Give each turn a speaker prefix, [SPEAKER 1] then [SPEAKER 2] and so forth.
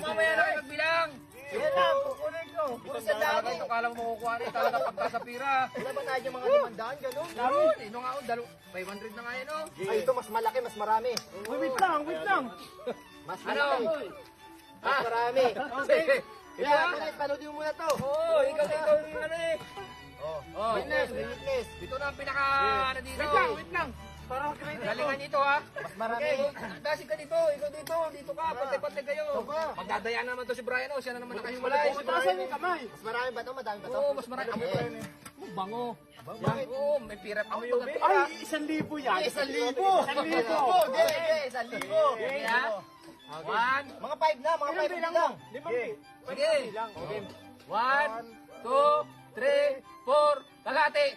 [SPEAKER 1] Mamaya na kayo magbilang.
[SPEAKER 2] Yan lang, kukunin ko. Puro sa dami.
[SPEAKER 1] Ito kala mo makukuha rin talaga pagka sa pira.
[SPEAKER 2] Wala ba tayo yung mga limandaan, gano'n?
[SPEAKER 1] Yun, ino nga ako, 500 na nga yun, oh.
[SPEAKER 2] Ay, ito mas malaki, mas marami.
[SPEAKER 3] Wait lang.
[SPEAKER 2] Mas
[SPEAKER 1] Ano?
[SPEAKER 2] malaki. Mas marami.
[SPEAKER 1] Sige.
[SPEAKER 2] Kaya, kulit, panoodin mo muna to.
[SPEAKER 1] Oo, ikaw yung ano eh.
[SPEAKER 2] Oh, witness, witness.
[SPEAKER 1] Ito na ang pinaka, ano dito.
[SPEAKER 3] Wait lang. Parang
[SPEAKER 1] Galingan nito, ha.
[SPEAKER 2] Mas marami.
[SPEAKER 1] Dasig ka dito, ikaw dito ka, pantay-pantay kayo.
[SPEAKER 2] Aba.
[SPEAKER 1] Magdadaya naman to si Brian, oh. Siya na naman nakahiwalay.
[SPEAKER 3] Patasan yung kamay.
[SPEAKER 2] Mas marami ba to? Madami ba to?
[SPEAKER 1] Oo, mas marami.
[SPEAKER 2] Sige.
[SPEAKER 1] Bango.
[SPEAKER 2] Bakit?
[SPEAKER 1] Oo, may pira pa.
[SPEAKER 3] Ay, 1,000 yan.
[SPEAKER 2] 1,000.
[SPEAKER 3] 1,000.
[SPEAKER 2] Hindi, 1,000.
[SPEAKER 1] Okay, ha? One.
[SPEAKER 2] Mga 5 na, mga 5 lang.
[SPEAKER 1] Sige. 1, 2, 3, 4, kalahati.